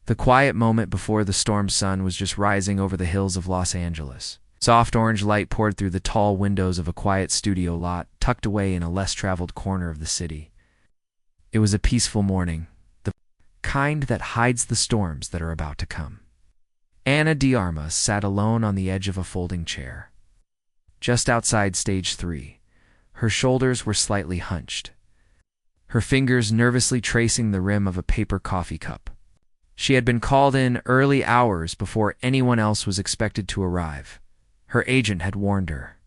The quiet moment before the storm sun was just rising over the hills of Los Angeles. Soft orange light poured through the tall windows of a quiet studio lot tucked away in a less traveled corner of the city. It was a peaceful morning, the kind that hides the storms that are about to come. Ana de Armas sat alone on the edge of a folding chair. Just outside stage 3, her shoulders were slightly hunched, her fingers nervously tracing the rim of a paper coffee cup. She had been called in early hours before anyone else was expected to arrive. Her agent had warned her.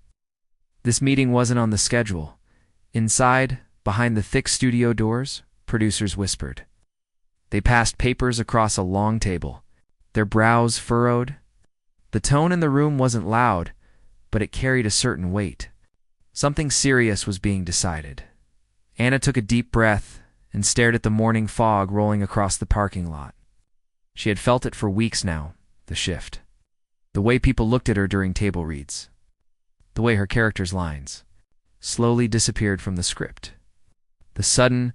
This meeting wasn't on the schedule. Inside, behind the thick studio doors, producers whispered. They passed papers across a long table, their brows furrowed. The tone in the room wasn't loud, but it carried a certain weight. Something serious was being decided. Ana took a deep breath and stared at the morning fog rolling across the parking lot. She had felt it for weeks now, the shift. The way people looked at her during table reads. The way her character's lines slowly disappeared from the script. The sudden,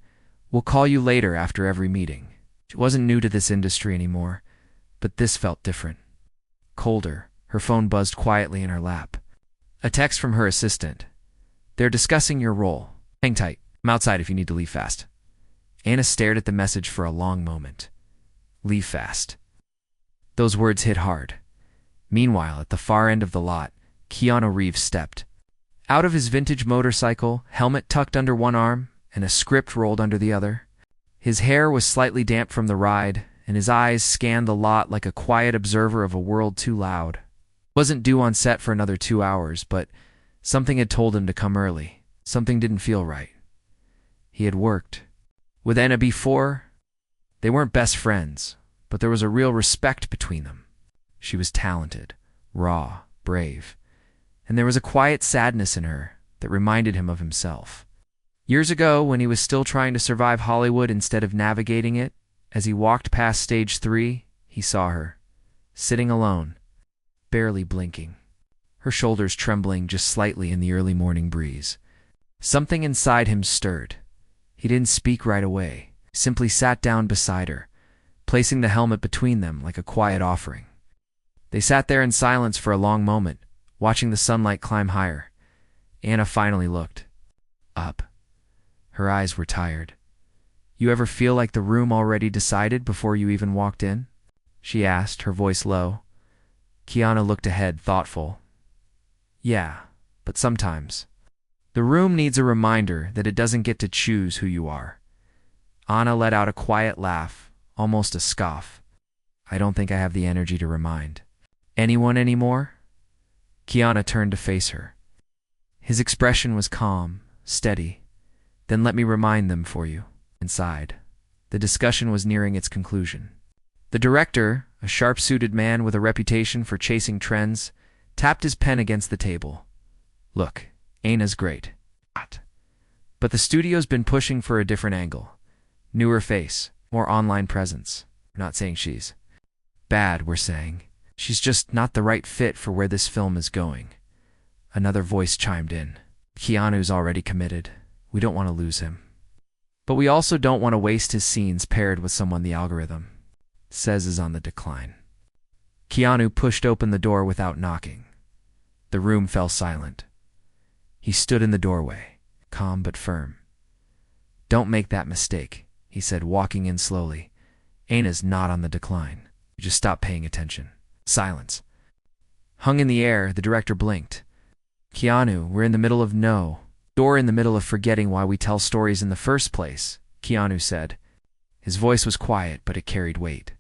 "We'll call you later" after every meeting. She wasn't new to this industry anymore, but this felt different. Colder, her phone buzzed quietly in her lap. A text from her assistant. "They're discussing your role. Hang tight. I'm outside if you need to leave fast." Ana stared at the message for a long moment. Leave fast. Those words hit hard. Meanwhile, at the far end of the lot, Keanu Reeves stepped. Out of his vintage motorcycle, helmet tucked under one arm, and a script rolled under the other. His hair was slightly damp from the ride, and his eyes scanned the lot like a quiet observer of a world too loud. He wasn't due on set for another 2 hours, but something had told him to come early. Something didn't feel right. He had worked with Ana before. They weren't best friends, but there was a real respect between them. She was talented, raw, brave, and there was a quiet sadness in her that reminded him of himself. Years ago, when he was still trying to survive Hollywood instead of navigating it, as he walked past stage 3, he saw her, sitting alone, barely blinking, her shoulders trembling just slightly in the early morning breeze. Something inside him stirred. He didn't speak right away, simply sat down beside her, placing the helmet between them like a quiet offering. They sat there in silence for a long moment, watching the sunlight climb higher. Ana finally looked up. Her eyes were tired. "You ever feel like the room already decided before you even walked in?" she asked, her voice low. Keanu looked ahead, thoughtful. "Yeah, but sometimes. The room needs a reminder that it doesn't get to choose who you are." Ana let out a quiet laugh, almost a scoff. "I don't think I have the energy to remind anyone anymore." Keanu turned to face her. His expression was calm, steady. "Then let me remind them for you." Inside, the discussion was nearing its conclusion. The director, a sharp-suited man with a reputation for chasing trends, tapped his pen against the table. "Look, Ana's great. But the studio's been pushing for a different angle. Newer face, more online presence. We're not saying she's bad, we're saying she's just not the right fit for where this film is going." Another voice chimed in. "Keanu's already committed. We don't want to lose him. But we also don't want to waste his scenes paired with someone the algorithm says is on the decline." Keanu pushed open the door without knocking. The room fell silent. He stood in the doorway, calm but firm. "Don't make that mistake," he said, walking in slowly. "Ana's not on the decline. You just stop paying attention." Silence hung in the air. The director blinked. "Keanu, we're in the middle of You're in the middle of forgetting why we tell stories in the first place," Keanu said. His voice was quiet, but it carried weight.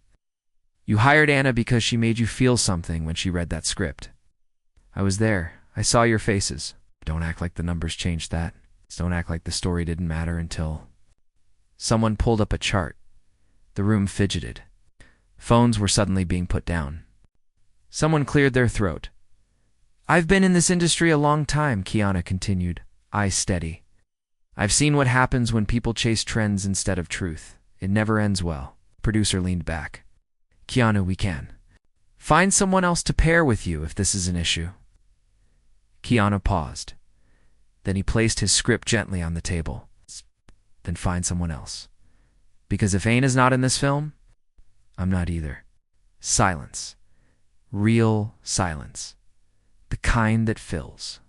"You hired Ana because she made you feel something when she read that script. I was there. I saw your faces. Don't act like the numbers changed that. Don't act like the story didn't matter until..." Someone pulled up a chart. The room fidgeted. Phones were suddenly being put down. Someone cleared their throat. "I've been in this industry a long time," Keanu continued, eyes steady. "I've seen what happens when people chase trends instead of truth. It never ends well." Producer leaned back. "Keanu, we can find someone else to pair with you if this is an issue." Keanu paused. Then he placed his script gently on the table. "Then find someone else. Because if Ana's not in this film, I'm not either. Silence. Real silence. The kind that fills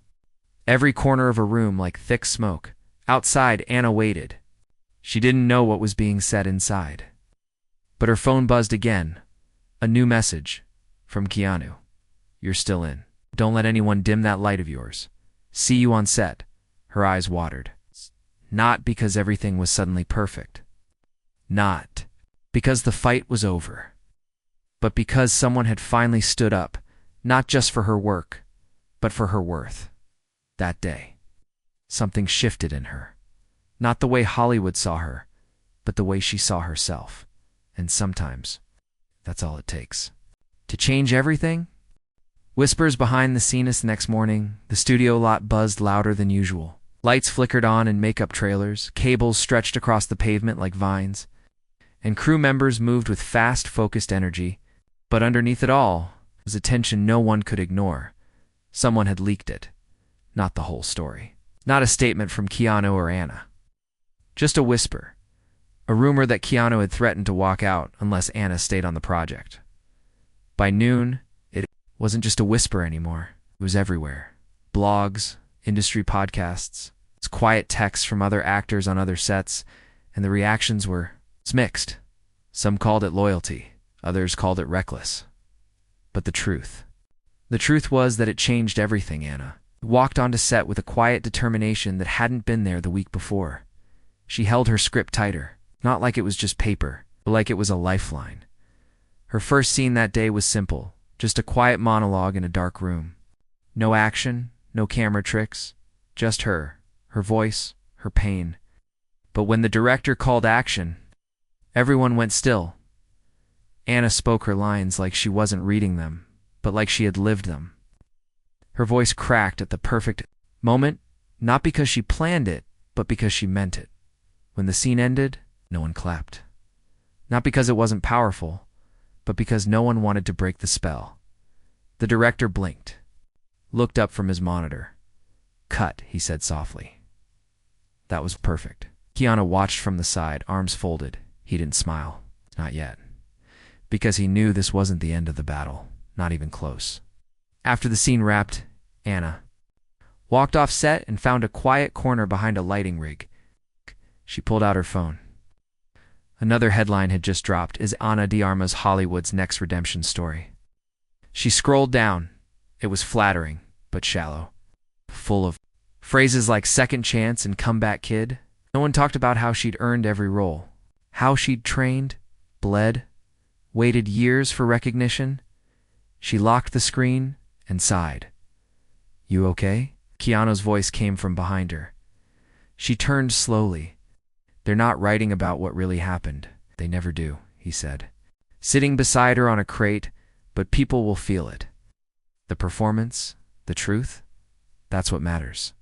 every corner of a room like thick smoke. Outside, Anna waited. She didn't know what was being said inside. But her phone buzzed again. A new message from Keanu. You're still in. Don't let anyone dim that light of yours. See you on set. Her eyes watered. Not because everything was suddenly perfect. Not because the fight was over. But because someone had finally stood up, not just for her work, but for her worth. That day, something shifted in her. Not the way Hollywood saw her, but the way she saw herself. And sometimes, that's all it takes. To change everything? Whispers behind the scenes the next morning, the studio lot buzzed louder than usual. Lights flickered on in makeup trailers, cables stretched across the pavement like vines, and crew members moved with fast, focused energy. But underneath it all was a tension no one could ignore. Someone had leaked it. Not the whole story. Not a statement from Keanu or Anna. Just a whisper. A rumor that Keanu had threatened to walk out unless Anna stayed on the project. By noon, it wasn't just a whisper anymore. It was everywhere. Blogs, industry podcasts, quiet texts from other actors on other sets, and the reactions were mixed. Some called it loyalty. Others called it reckless. But the truth was that it changed everything. Anna walked onto set with a quiet determination that hadn't been there the week before. She held her script tighter, not like it was just paper, but like it was a lifeline. Her first scene that day was simple, just a quiet monologue in a dark room. No action, no camera tricks, just her voice, her pain. But when the director called action, everyone went still. Anna spoke her lines like she wasn't reading them, but like she had lived them. Her voice cracked at the perfect moment, not because she planned it, but because she meant it. When the scene ended, no one clapped. Not because it wasn't powerful, but because no one wanted to break the spell. The director blinked, looked up from his monitor. Cut, he said softly. That was perfect. Keanu watched from the side, arms folded. He didn't smile. Not yet. Because he knew this wasn't the end of the battle. Not even close. After the scene wrapped, Anna walked off set and found a quiet corner behind a lighting rig. She pulled out her phone. Another headline had just dropped. Is Ana de Armas Hollywood's next redemption story? She scrolled down. It was flattering, but shallow. Full of phrases like second chance and comeback kid. No one talked about how she'd earned every role. How she'd trained, bled, waited years for recognition. She locked the screen and sighed. You okay? Keanu's voice came from behind her. She turned slowly. They're not writing about what really happened. They never do, he said. Sitting beside her on a crate, but people will feel it. The performance, the truth, that's what matters.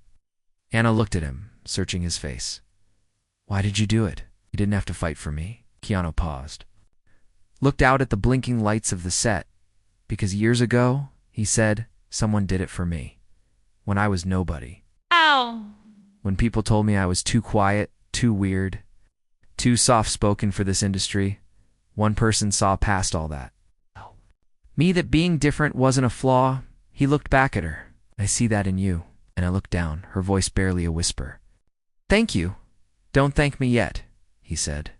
Anna looked at him, searching his face. Why did you do it? You didn't have to fight for me. Keanu paused. Looked out at the blinking lights of the set. Because years ago, he said, someone did it for me. When I was nobody. Ow! When people told me I was too quiet, too weird, too soft-spoken for this industry, one person saw past all that. Me that being different wasn't a flaw. He looked back at her. I see that in you. And I looked down, her voice barely a whisper. Thank you. Don't thank me yet, he said.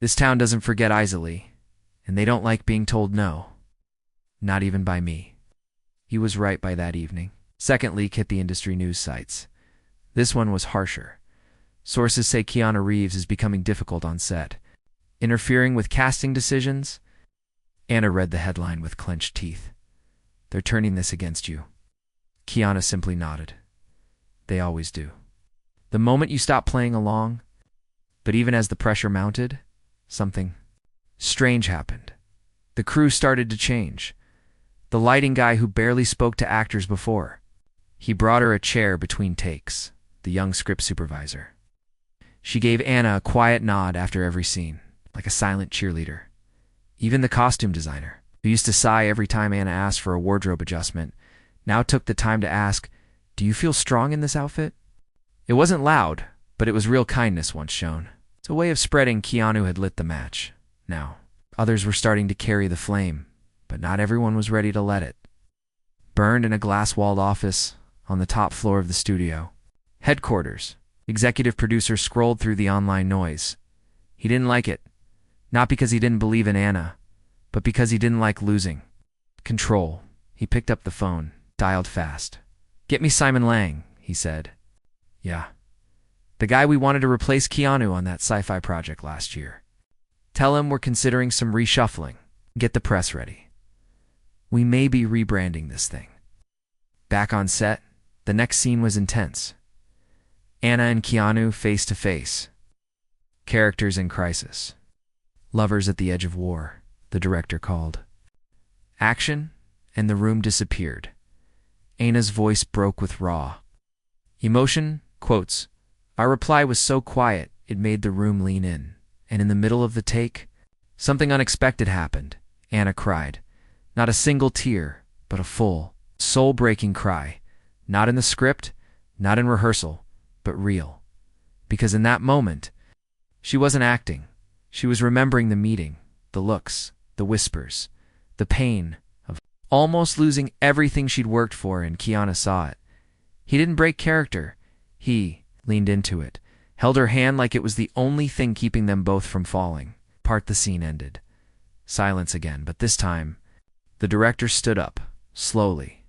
This town doesn't forget easily, and they don't like being told no. Not even by me. He was right by that evening. Second leak hit the industry news sites. This one was harsher. Sources say Keanu Reeves is becoming difficult on set, interfering with casting decisions. Anna read the headline with clenched teeth. They're turning this against you. Keanu simply nodded. They always do. The moment you stop playing along, but even as the pressure mounted, something strange happened. The crew started to change. The lighting guy who barely spoke to actors before. He brought her a chair between takes, the young script supervisor. She gave Anna a quiet nod after every scene, like a silent cheerleader. Even the costume designer, who used to sigh every time Anna asked for a wardrobe adjustment, now took the time to ask, "Do you feel strong in this outfit?" It wasn't loud, but it was real kindness once shown. It's a way of spreading Keanu had lit the match. Now, Others were starting to carry the flame, but not everyone was ready to let it. Burned in a glass-walled office on the top floor of the studio. Headquarters. Executive producer scrolled through the online noise. He didn't like it. Not because he didn't believe in Anna, but because he didn't like losing. Control. He picked up the phone, dialed fast. "Get me Simon Lang," he said. "Yeah. The guy we wanted to replace Keanu on that sci-fi project last year. Tell him we're considering some reshuffling. Get the press ready. We may be rebranding this thing." Back on set, the next scene was intense. Anna and Keanu face to face. Characters in crisis. Lovers at the edge of war, the director called. Action, and the room disappeared. Anna's voice broke with raw emotion. Quotes, "Our reply was so quiet, it made the room lean in. And in the middle of the take, something unexpected happened," Anna cried. Not a single tear, but a full, soul-breaking cry. Not in the script, not in rehearsal, but real. Because in that moment, she wasn't acting. She was remembering the meeting, the looks, the whispers, the pain of almost losing everything she'd worked for, and Keanu saw it. He didn't break character. He leaned into it, held her hand like it was the only thing keeping them both from falling. The scene ended. Silence again, but this time, the director stood up, slowly,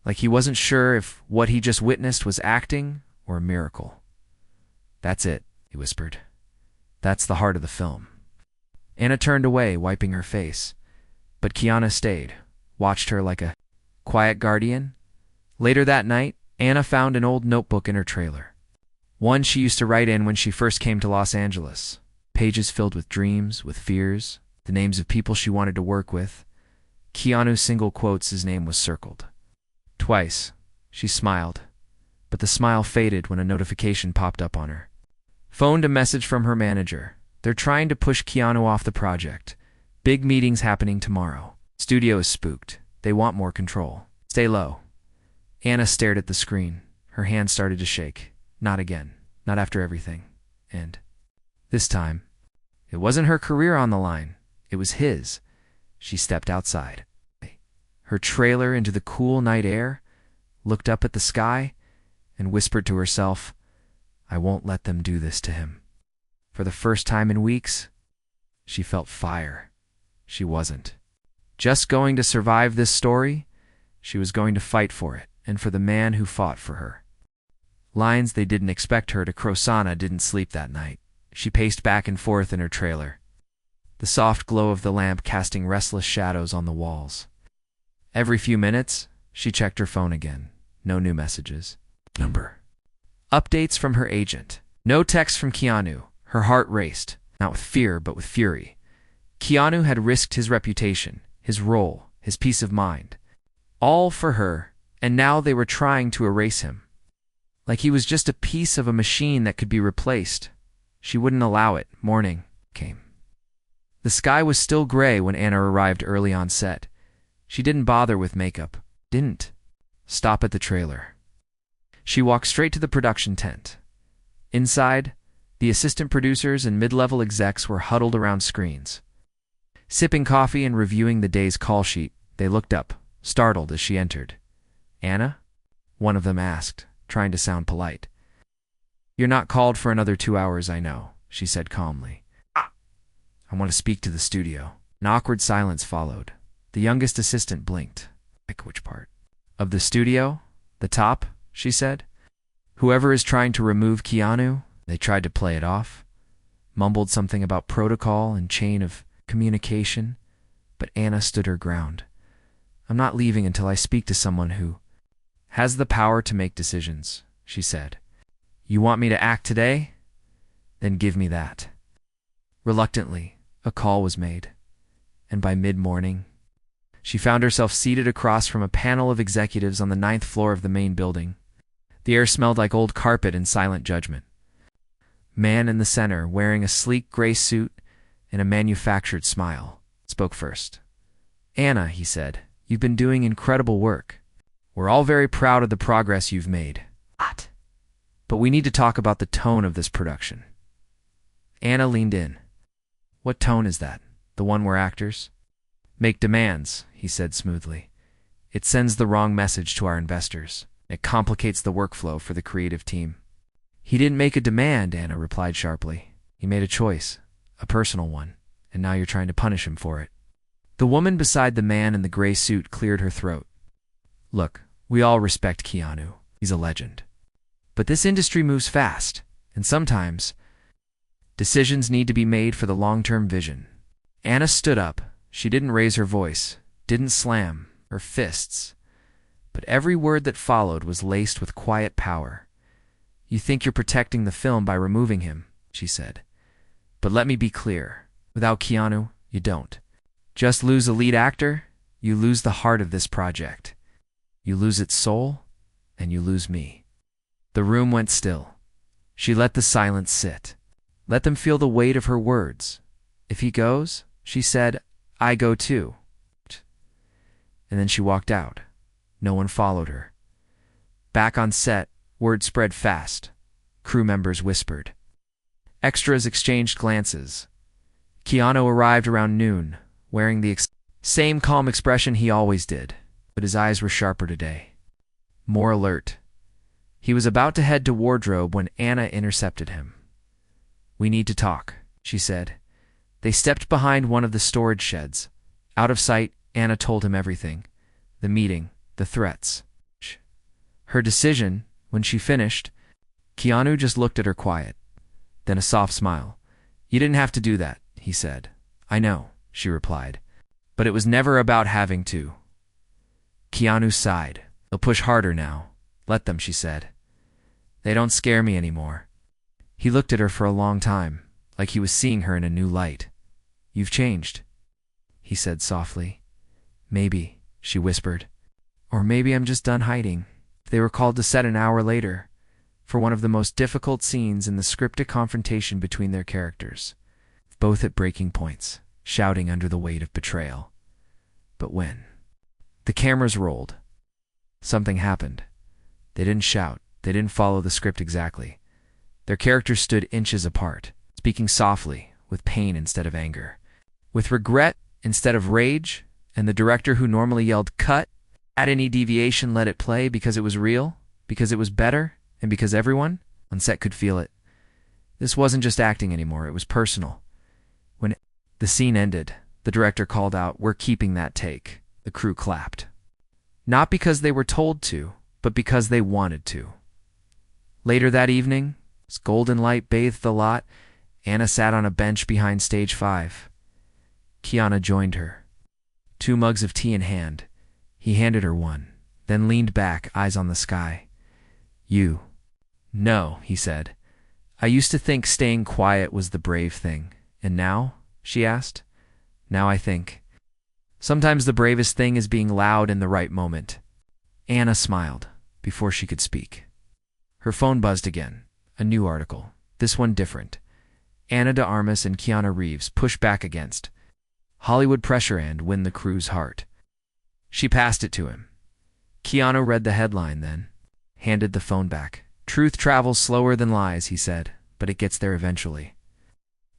like he wasn't sure if what he just witnessed was acting or a miracle. "That's it," he whispered. "That's the heart of the film." Anna turned away, wiping her face. But Keanu stayed, watched her like a quiet guardian. Later that night, Anna found an old notebook in her trailer. One she used to write in when she first came to Los Angeles. Pages filled with dreams, with fears, the names of people she wanted to work with. Keanu's single quotes, his name was circled. Twice, she smiled, but the smile faded when a notification popped up on her. Phoned a message from her manager. "They're trying to push Keanu off the project. Big meetings happening tomorrow. Studio is spooked. They want more control. Stay low." Anna stared at the screen. Her hand started to shake. Not again. Not after everything. And this time, it wasn't her career on the line. It was his. She stepped outside. Her trailer into the cool night air, looked up at the sky, and whispered to herself, "I won't let them do this to him." For the first time in weeks, she felt fire. She wasn't just going to survive this story. She was going to fight for it, and for the man who fought for her. Lines they didn't expect her to croissant didn't sleep that night. She paced back and forth in her trailer, the soft glow of the lamp casting restless shadows on the walls. Every few minutes, she checked her phone again. No new messages. Updates from her agent. No text from Keanu. Her heart raced, not with fear, but with fury. Keanu had risked his reputation, his role, his peace of mind. All for her, and now they were trying to erase him. Like he was just a piece of a machine that could be replaced. She wouldn't allow it. Morning came. The sky was still gray when Anna arrived early on set. She didn't bother with makeup. Didn't stop at the trailer. She walked straight to the production tent. Inside, the assistant producers and mid-level execs were huddled around screens. Sipping coffee and reviewing the day's call sheet, they looked up, startled as she entered. "Anna?" one of them asked, trying to sound polite. "You're not called for another 2 hours, I know," she said calmly. "I want to speak to the studio." An awkward silence followed. The youngest assistant blinked. "Like which part?" "Of the studio? The top," she said. "Whoever is trying to remove Keanu," they tried to play it off, mumbled something about protocol and chain of communication, but Anna stood her ground. "I'm not leaving until I speak to someone who has the power to make decisions," she said. "You want me to act today? Then give me that." Reluctantly, a call was made, and by mid-morning, she found herself seated across from a panel of executives on the 9th floor of the main building. The air smelled like old carpet and silent judgment. Man in the center, wearing a sleek gray suit and a manufactured smile, spoke first. "Anna," he said, "you've been doing incredible work. We're all very proud of the progress you've made. But we need to talk about the tone of this production." Anna leaned in. "What tone is that?" The one where actors make demands, he said smoothly. It sends the wrong message to our investors. It complicates the workflow for the creative team. He didn't make a demand, Anna replied sharply. He made a choice, a personal one, and now you're trying to punish him for it. The woman beside the man in the gray suit cleared her throat. Look, we all respect Keanu. He's a legend. But this industry moves fast, and sometimes decisions need to be made for the long-term vision. Anna stood up. She didn't raise her voice, didn't slam her fists, but every word that followed was laced with quiet power. You think you're protecting the film by removing him, she said. But let me be clear. Without Keanu, you don't. Just lose a lead actor, you lose the heart of this project. You lose its soul, and you lose me. The room went still. She let the silence sit. Let them feel the weight of her words. If he goes, she said, I go too. And then she walked out. No one followed her. Back on set, word spread fast. Crew members whispered. Extras exchanged glances. Keanu arrived around noon, wearing the same calm expression he always did, but his eyes were sharper today. More alert. He was about to head to wardrobe when Anna intercepted him. We need to talk, she said. They stepped behind one of the storage sheds. Out of sight, Anna told him everything. The meeting, the threats. Her decision, when she finished. Keanu just looked at her quiet. Then a soft smile. You didn't have to do that, he said. I know, she replied. But it was never about having to. Keanu sighed. They'll push harder now. Let them, she said. They don't scare me anymore. He looked at her for a long time, like he was seeing her in a new light. You've changed, he said softly. Maybe, she whispered. Or maybe I'm just done hiding. They were called to set an hour later, for one of the most difficult scenes in the scripted confrontation between their characters, both at breaking points, shouting under the weight of betrayal. But when the cameras rolled, something happened. They didn't shout. They didn't follow the script exactly. Their characters stood inches apart, speaking softly, with pain instead of anger, with regret instead of rage, and the director who normally yelled, cut, at any deviation let it play because it was real, because it was better, and because everyone on set could feel it. This wasn't just acting anymore, it was personal. When the scene ended, the director called out, we're keeping that take. The crew clapped. Not because they were told to, but because they wanted to. Later that evening, as golden light bathed the lot, Anna sat on a bench behind stage 5. Keanu joined her. 2 mugs of tea in hand. He handed her one, then leaned back, eyes on the sky. You. No, he said. I used to think staying quiet was the brave thing. And now? She asked. Now I think. Sometimes the bravest thing is being loud in the right moment. Anna smiled before she could speak. Her phone buzzed again. A new article. This one different. Ana de Armas and Keanu Reeves push back against Hollywood pressure and win the crew's heart. She passed it to him. Keanu read the headline then, handed the phone back. Truth travels slower than lies, he said, but it gets there eventually.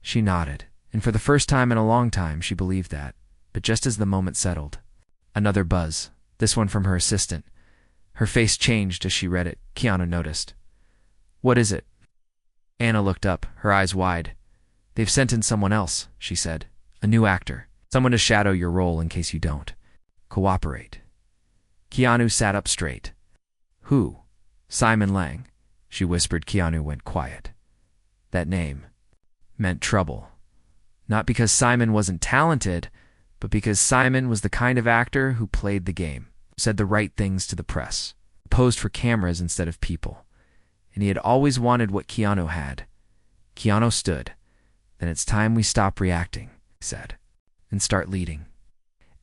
She nodded, and for the first time in a long time she believed that. But just as the moment settled, another buzz, this one from her assistant. Her face changed as she read it. Keanu noticed. What is it? Anna looked up, her eyes wide. They've sent in someone else, she said. A new actor. Someone to shadow your role in case you don't cooperate. Keanu sat up straight. Who? Simon Lang, she whispered. Keanu went quiet. That name meant trouble. Not because Simon wasn't talented, but because Simon was the kind of actor who played the game, said the right things to the press, posed for cameras instead of people. And he had always wanted what Keanu had. Keanu stood. Then it's time we stop reacting, he said, and start leading.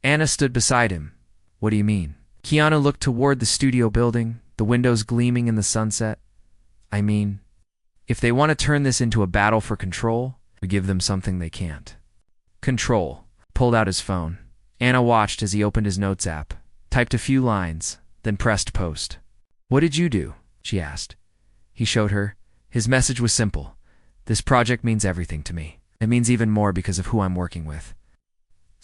Anna stood beside him. What do you mean? Keanu looked toward the studio building, the windows gleaming in the sunset. I mean, if they want to turn this into a battle for control, we give them something they can't. Control. Pulled out his phone. Anna watched as he opened his notes app, typed a few lines, then pressed post. What did you do? She asked. He showed her. His message was simple. This project means everything to me. It means even more because of who I'm working with.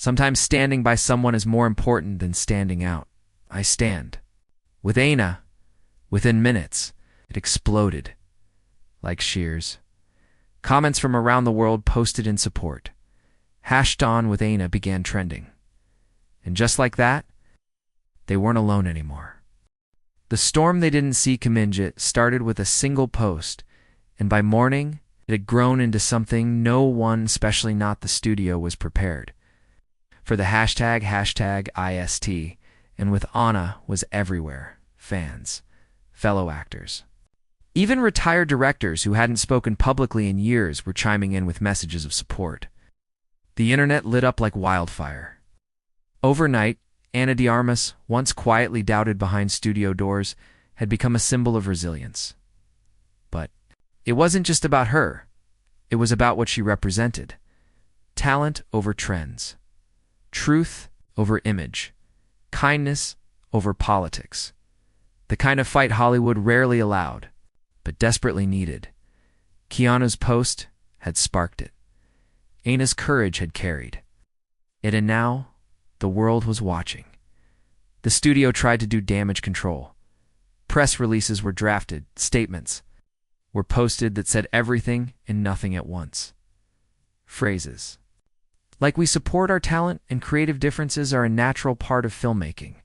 Sometimes standing by someone is more important than standing out. I stand. With Aina, within minutes, it exploded. Like shears. Comments from around the world posted in support. #On with Aina began trending. And just like that, they weren't alone anymore. The storm they didn't see coming started with a single post, and by morning, it had grown into something no one, especially not the studio, was prepared for. The hashtag IST, and with Anna was everywhere. Fans, fellow actors. Even retired directors who hadn't spoken publicly in years were chiming in with messages of support. The internet lit up like wildfire. Overnight, Ana de Armas, once quietly doubted behind studio doors, had become a symbol of resilience. But it wasn't just about her. It was about what she represented. Talent over trends. Truth over image. Kindness over politics. The kind of fight Hollywood rarely allowed, but desperately needed. Keanu's post had sparked it. Ana's courage had carried it, and now the world was watching. The studio tried to do damage control. Press releases were drafted, statements were posted that said everything and nothing at once. Phrases like "we support our talent and creative differences are a natural part of filmmaking."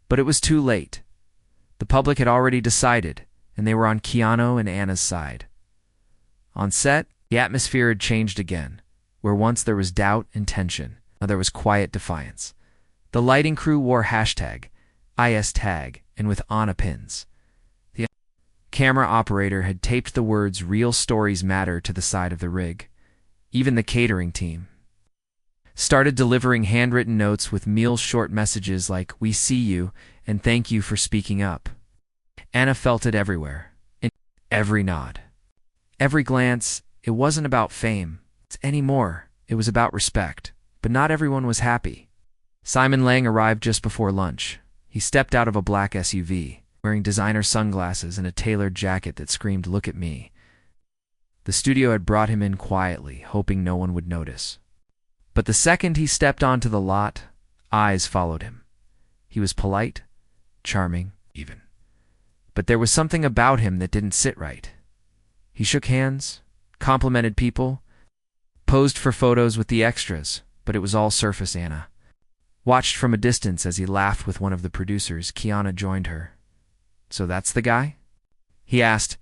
But it was too late. The public had already decided, and they were on Keanu and Ana's side. On set, the atmosphere had changed again. Where once there was doubt and tension, now there was quiet defiance. The lighting crew wore #ISTag and with Ana pins. The camera operator had taped the words "Real Stories Matter" to the side of the rig. Even the catering team started delivering handwritten notes with meal short messages like "We see you" and "Thank you for speaking up." Ana felt it everywhere, in every nod, every glance. It wasn't about fame anymore. It was about respect. But not everyone was happy. Simon Lang arrived just before lunch. He stepped out of a black SUV, wearing designer sunglasses and a tailored jacket that screamed, "Look at me." The studio had brought him in quietly, hoping no one would notice. But the second he stepped onto the lot, eyes followed him. He was polite, charming, even. But there was something about him that didn't sit right. He shook hands, complimented people, posed for photos with the extras, but it was all surface. Ana watched from a distance as he laughed with one of the producers. Keanu joined her. "So that's the guy?" he asked.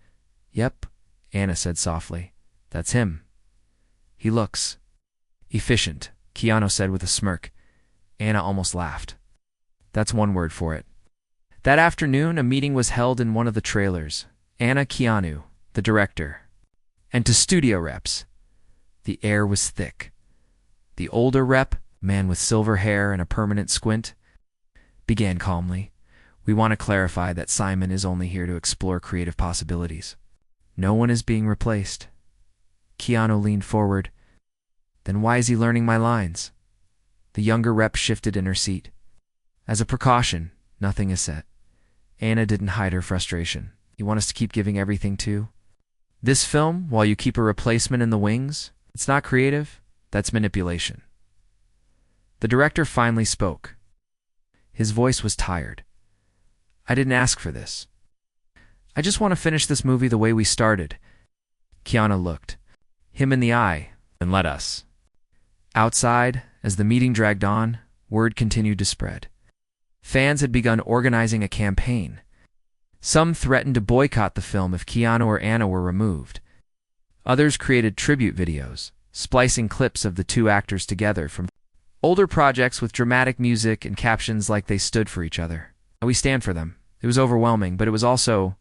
"Yep," Ana said softly. "That's him. He looks efficient," Keanu said with a smirk. Ana almost laughed. That's one word for it. That afternoon, a meeting was held in one of the trailers. Ana, Keanu, the director, and to studio reps. The air was thick. The older rep, a man with silver hair and a permanent squint, began calmly. "We want to clarify that Simon is only here to explore creative possibilities. No one is being replaced." Keanu leaned forward. "Then why is he learning my lines?" The younger rep shifted in her seat. "As a precaution, nothing is set." Ana didn't hide her frustration. "You want us to keep giving everything to this film while you keep a replacement in the wings? It's not creative. That's manipulation." The director finally spoke. His voice was tired. "I didn't ask for this. I just want to finish this movie the way we started." Keanu looked him in the eye, and let us. Outside, as the meeting dragged on, word continued to spread. Fans had begun organizing a campaign. Some threatened to boycott the film if Keanu or Ana were removed. Others created tribute videos, splicing clips of the two actors together from older projects with dramatic music and captions like they stood for each other. We stand for them. It was overwhelming, but it was also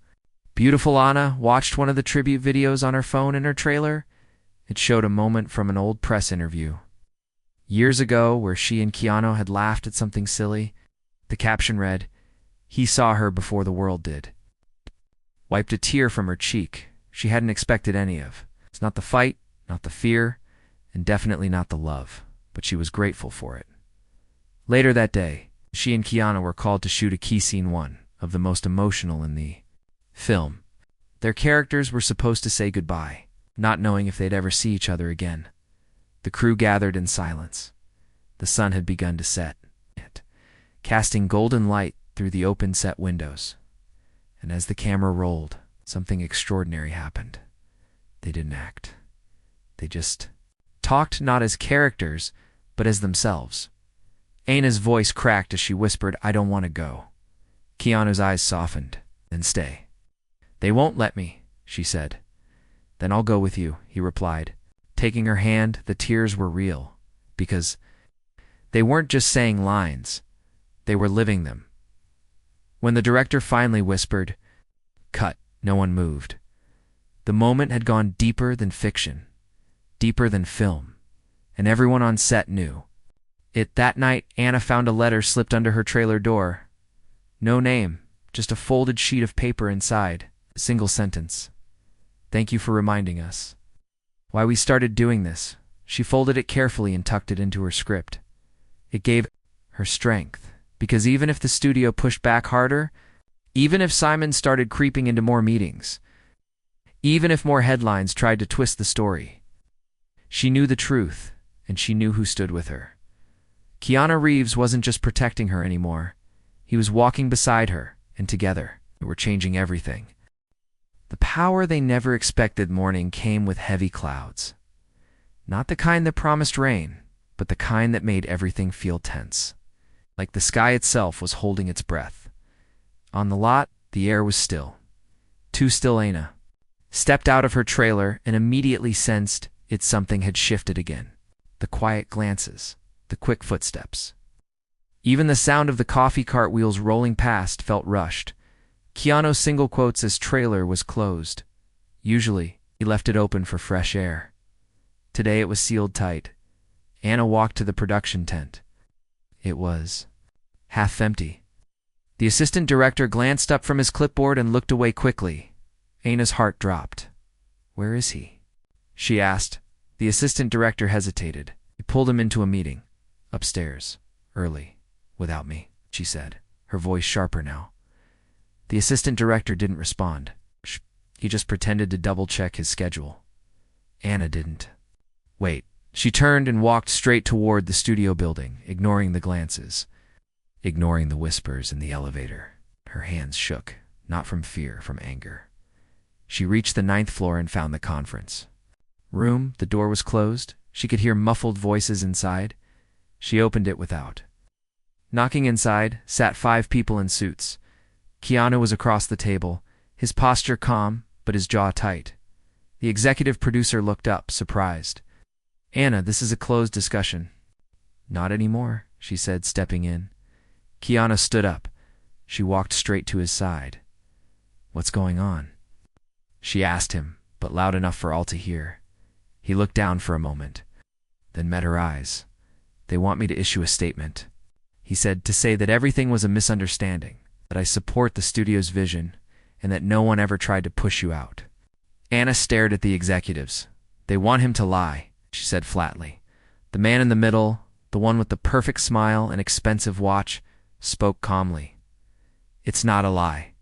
beautiful. Ana watched one of the tribute videos on her phone in her trailer. It showed a moment from an old press interview years ago where she and Keanu had laughed at something silly. The caption read, "He saw her before the world did." Wiped a tear from her cheek she hadn't expected any of. It's not the fight, not the fear, and definitely not the love, but she was grateful for it. Later that day, she and Keanu were called to shoot a key scene, one of the most emotional in the film. Their characters were supposed to say goodbye, not knowing if they'd ever see each other again. The crew gathered in silence. The sun had begun to set, casting golden light through the open set windows. And as the camera rolled, something extraordinary happened. They didn't act. They just talked, not as characters, but as themselves. Anna's voice cracked as she whispered, "I don't want to go." Keanu's eyes softened. "Then stay." "They won't let me," she said. "Then I'll go with you," he replied. Taking her hand, the tears were real, because they weren't just saying lines, they were living them. When the director finally whispered, "Cut," no one moved. The moment had gone deeper than fiction, deeper than film, and everyone on set knew. That night, Anna found a letter slipped under her trailer door. No name, just a folded sheet of paper inside, a single sentence. "Thank you for reminding us why we started doing this." She folded it carefully and tucked it into her script. It gave her strength, because even if the studio pushed back harder, even if Simon started creeping into more meetings, even if more headlines tried to twist the story, she knew the truth, and she knew who stood with her. Keanu Reeves wasn't just protecting her anymore. He was walking beside her, and together, they were changing everything. The power they never expected morning came with heavy clouds. Not the kind that promised rain, but the kind that made everything feel tense. Like the sky itself was holding its breath. On the lot, the air was still. Too still. Anna stepped out of her trailer and immediately sensed something had shifted again. The quiet glances, the quick footsteps. Even the sound of the coffee cart wheels rolling past felt rushed. Keanu's single quotes as trailer was closed. Usually, he left it open for fresh air. Today it was sealed tight. Anna walked to the production tent. It was half empty. The assistant director glanced up from his clipboard and looked away quickly. Anna's heart dropped. "Where is he?" she asked. The assistant director hesitated. He pulled him into a meeting. "Upstairs. Early. Without me," she said, her voice sharper now. The assistant director didn't respond. He just pretended to double-check his schedule. Anna didn't. "Wait." She turned and walked straight toward the studio building, ignoring the glances, ignoring the whispers in the elevator. Her hands shook, not from fear, from anger. She reached the 9th floor and found the conference room. The door was closed. She could hear muffled voices inside. She opened it without. Knocking inside sat 5 people in suits. Keanu was across the table, his posture calm, but his jaw tight. The executive producer looked up, surprised. "Anna, this is a closed discussion." "Not anymore," she said, stepping in. Keanu stood up. She walked straight to his side. "What's going on?" she asked him, but loud enough for all to hear. He looked down for a moment, then met her eyes. "They want me to issue a statement," he said, "to say that everything was a misunderstanding, that I support the studio's vision, and that no one ever tried to push you out." Anna stared at the executives. "They want him to lie," she said flatly. The man in the middle, the one with the perfect smile and expensive watch, spoke calmly. "It's not a lie.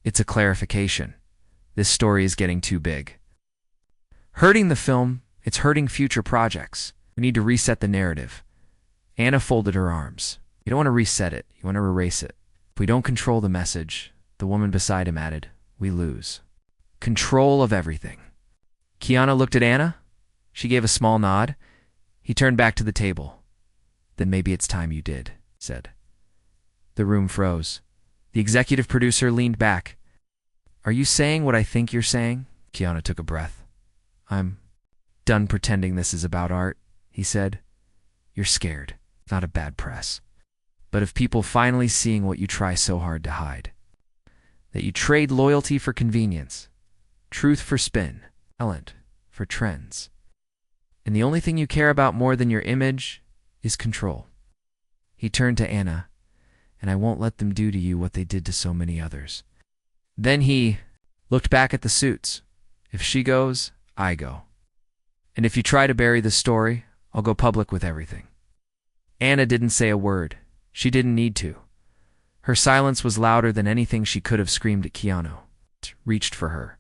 It's a clarification. This story is getting too big. Hurting the film, it's hurting future projects. We need to reset the narrative." Anna folded her arms. "You don't want to reset it. You want to erase it. If we don't control the message," the woman beside him added, "we lose control of everything." Keanu looked at Anna. She gave a small nod. He turned back to the table. "Then maybe it's time you did," said. The room froze. The executive producer leaned back. "Are you saying what I think you're saying?" Keanu took a breath. "I'm done pretending this is about art," he said. "You're scared. Not a bad press. But of people finally seeing what you try so hard to hide. That you trade loyalty for convenience, truth for spin, talent for trends. And the only thing you care about more than your image is control." He turned to Anna. "And I won't let them do to you what they did to so many others." Then he looked back at the suits. "If she goes, I go. And if you try to bury the story, I'll go public with everything." Anna didn't say a word. She didn't need to. Her silence was louder than anything she could have screamed at Keanu. Reached for her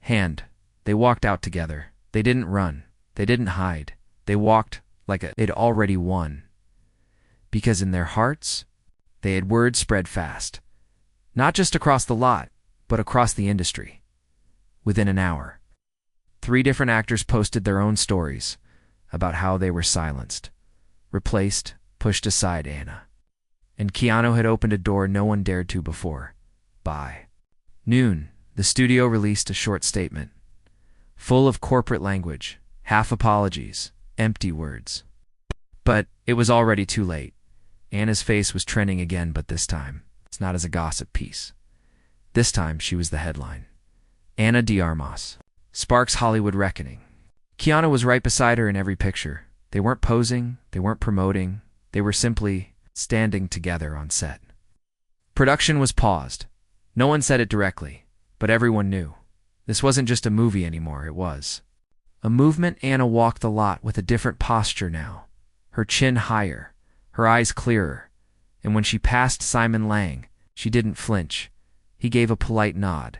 hand. They walked out together. They didn't run. They didn't hide. They walked like they'd already won. Because in their hearts, they had word spread fast. Not just across the lot, but across the industry. Within an hour, 3 different actors posted their own stories about how they were silenced, replaced, pushed aside Anna. And Keanu had opened a door no one dared to before. By noon, the studio released a short statement, full of corporate language, half apologies, empty words. But it was already too late. Anna's face was trending again, but this time, it's not as a gossip piece. This time, she was the headline. Ana de Armas. Sparks Hollywood Reckoning. Keanu was right beside her in every picture. They weren't posing, they weren't promoting, they were simply standing together on set. Production was paused. No one said it directly, but everyone knew. This wasn't just a movie anymore, it was a movement. Anna walked the lot with a different posture now, her chin higher, her eyes clearer, and when she passed Simon Lang, she didn't flinch. He gave a polite nod.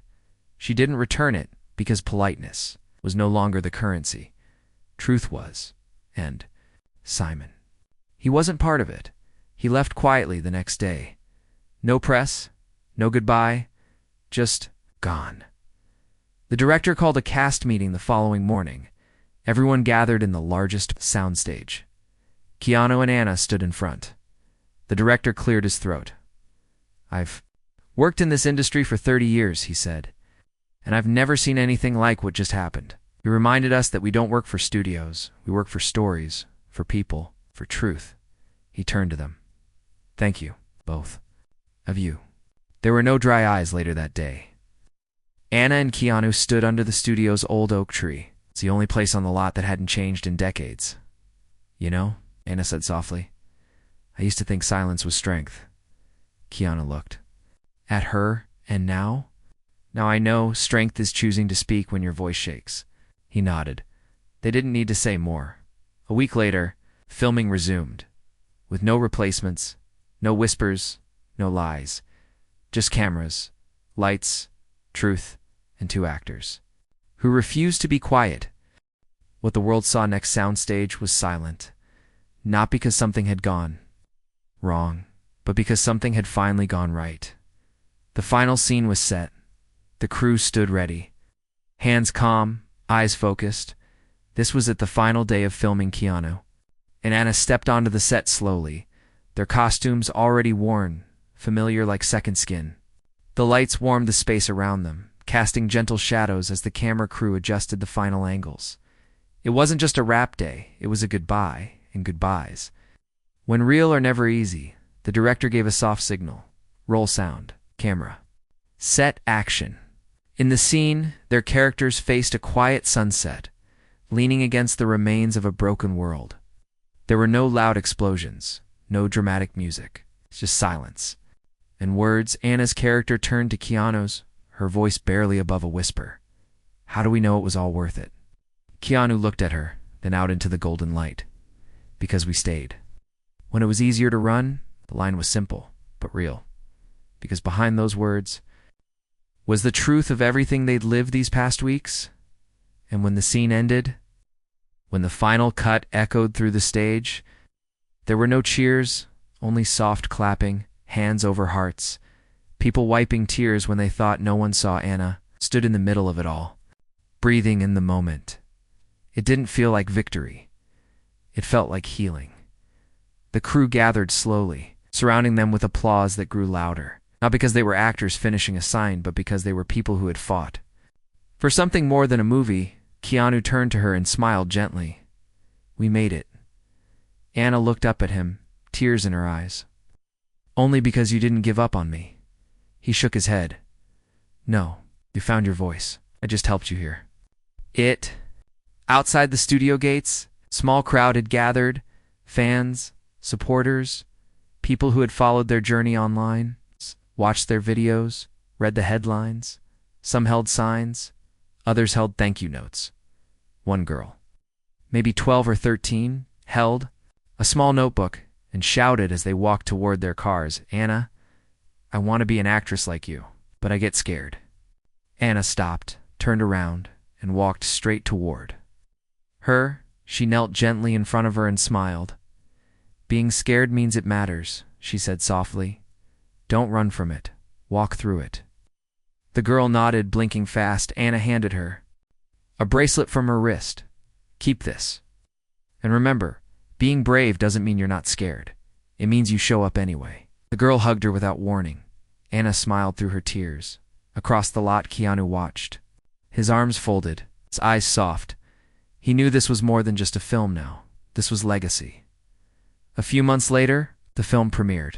She didn't return it because politeness was no longer the currency. Truth was. And Simon. He wasn't part of it. He left quietly the next day. No press, no goodbye, just gone. The director called a cast meeting the following morning. Everyone gathered in the largest soundstage. Keanu and Anna stood in front. The director cleared his throat. "I've worked in this industry for 30 years, he said, and I've never seen anything like what just happened. He reminded us that we don't work for studios. We work for stories, for people, for truth." He turned to them. "Thank you, both of you." There were no dry eyes later that day. Anna and Keanu stood under the studio's old oak tree. It's the only place on the lot that hadn't changed in decades. "You know," Anna said softly, "I used to think silence was strength." Keanu looked at her, and now I know strength is choosing to speak when your voice shakes. He nodded. They didn't need to say more. A week later, filming resumed, with no replacements, no whispers, no lies, just cameras, lights, truth, and 2 actors who refused to be quiet. What the world saw next soundstage was silent, not because something had gone wrong, but because something had finally gone right. The final scene was set. The crew stood ready, hands calm, eyes focused. This was at the final day of filming Keanu, and Anna stepped onto the set slowly, their costumes already worn, familiar like second skin. The lights warmed the space around them, casting gentle shadows as the camera crew adjusted the final angles. It wasn't just a wrap day, it was a goodbye and goodbyes. When real are never easy, the director gave a soft signal. Roll sound. Camera. Set action. In the scene, their characters faced a quiet sunset, leaning against the remains of a broken world. There were no loud explosions, no dramatic music, just silence. And words. Anna's character turned to Keanu's, her voice barely above a whisper. "How do we know it was all worth it?" Keanu looked at her, then out into the golden light. "Because we stayed. When it was easier to run, the line was simple, but real. Because behind those words was the truth of everything they'd lived these past weeks. And when the scene ended, when the final cut echoed through the stage, there were no cheers, only soft clapping, hands over hearts, people wiping tears when they thought no one saw. Anna stood in the middle of it all, breathing in the moment. It didn't feel like victory. It felt like healing. The crew gathered slowly, surrounding them with applause that grew louder, not because they were actors finishing a sign, but because they were people who had fought for something more than a movie. Keanu turned to her and smiled gently. "We made it." Anna looked up at him, tears in her eyes. "Only because you didn't give up on me." He shook his head. "No, you found your voice. I just helped you here." Outside the studio gates, small crowd had gathered, fans, supporters, people who had followed their journey online, watched their videos, read the headlines. Some held signs, others held thank you notes. One girl, maybe 12 or 13, held a small notebook and shouted as they walked toward their cars, "Anna, I want to be an actress like you, but I get scared." Anna stopped, turned around, and walked straight toward her. She knelt gently in front of her and smiled. Being scared means it matters, she said softly. Don't run from it. Walk through it. The girl nodded, blinking fast. Anna handed her a bracelet from her wrist. Keep this. And remember, being brave doesn't mean you're not scared. It means you show up anyway. The girl hugged her without warning. Anna smiled through her tears. Across the lot, Keanu watched. His arms folded, his eyes soft. He knew this was more than just a film now. This was legacy. A few months later, the film premiered.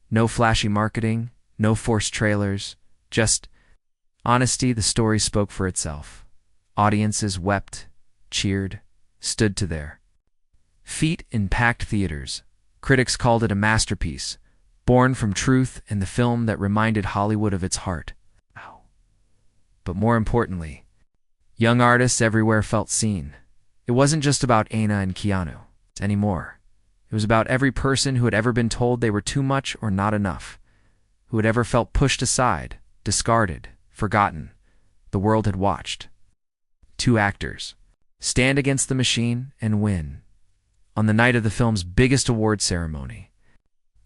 No flashy marketing, no forced trailers, just honesty. The story spoke for itself. Audiences wept, cheered, stood to their feet in packed theaters. Critics called it a masterpiece, born from truth and the film that reminded Hollywood of its heart. But more importantly, young artists everywhere felt seen. It wasn't just about Anna and Keanu anymore. It was about every person who had ever been told they were too much or not enough, who had ever felt pushed aside, discarded, forgotten. The world had watched two actors stand against the machine and win. On the night of the film's biggest award ceremony,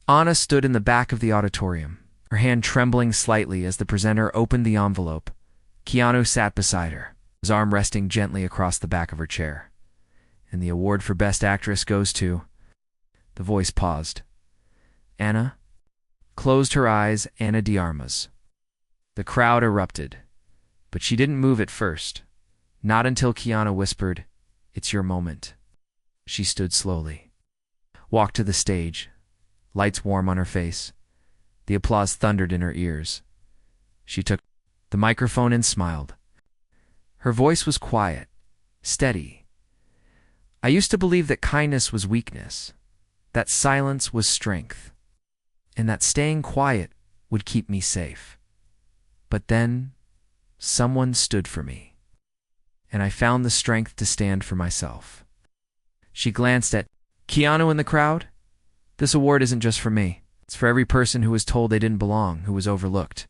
Anna stood in the back of the auditorium, her hand trembling slightly as the presenter opened the envelope. Keanu sat beside her, his arm resting gently across the back of her chair. And the award for Best Actress goes to... The voice paused. Anna closed her eyes. Anna de Armas. The crowd erupted, but she didn't move at first. Not until Keanu whispered, "It's your moment." She stood slowly, walked to the stage, lights warm on her face. The applause thundered in her ears. She took the microphone and smiled. Her voice was quiet, steady. I used to believe that kindness was weakness, that silence was strength, and that staying quiet would keep me safe. But then, someone stood for me, and I found the strength to stand for myself. She glanced at Keanu in the crowd. This award isn't just for me. It's for every person who was told they didn't belong, who was overlooked,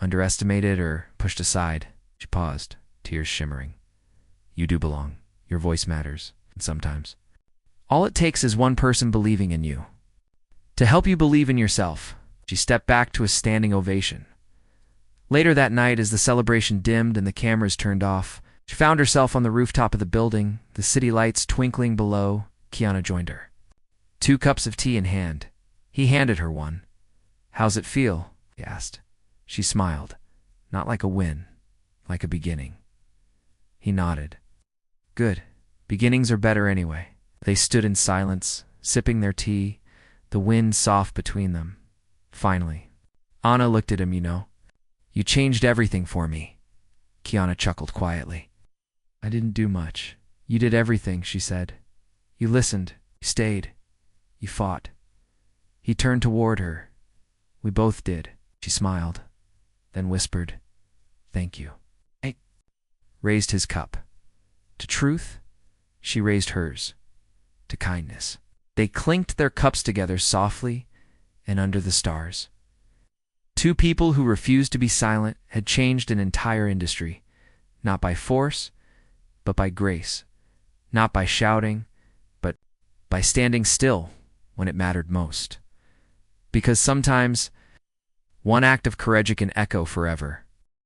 underestimated, or pushed aside. She paused, tears shimmering. You do belong. Your voice matters, and sometimes all it takes is one person believing in you. To help you believe in yourself. She stepped back to a standing ovation. Later that night, as the celebration dimmed and the cameras turned off, she found herself on the rooftop of the building, the city lights twinkling below. Keanu joined her, 2 cups of tea in hand. He handed her one. How's it feel? He asked. She smiled, not like a win, like a beginning. He nodded. Good. Beginnings are better anyway. They stood in silence, sipping their tea, the wind soft between them. Finally, Anna looked at him. You changed everything for me. Keanu chuckled quietly. I didn't do much. You did everything, she said. You listened, you stayed, you fought. He turned toward her. We both did. She smiled, then whispered, Thank you. I raised his cup. To truth, she raised hers. To kindness. They clinked their cups together softly and under the stars. 2 people who refused to be silent had changed an entire industry, not by force, but by grace, not by shouting, but by standing still when it mattered most. Because sometimes one act of courage can echo forever.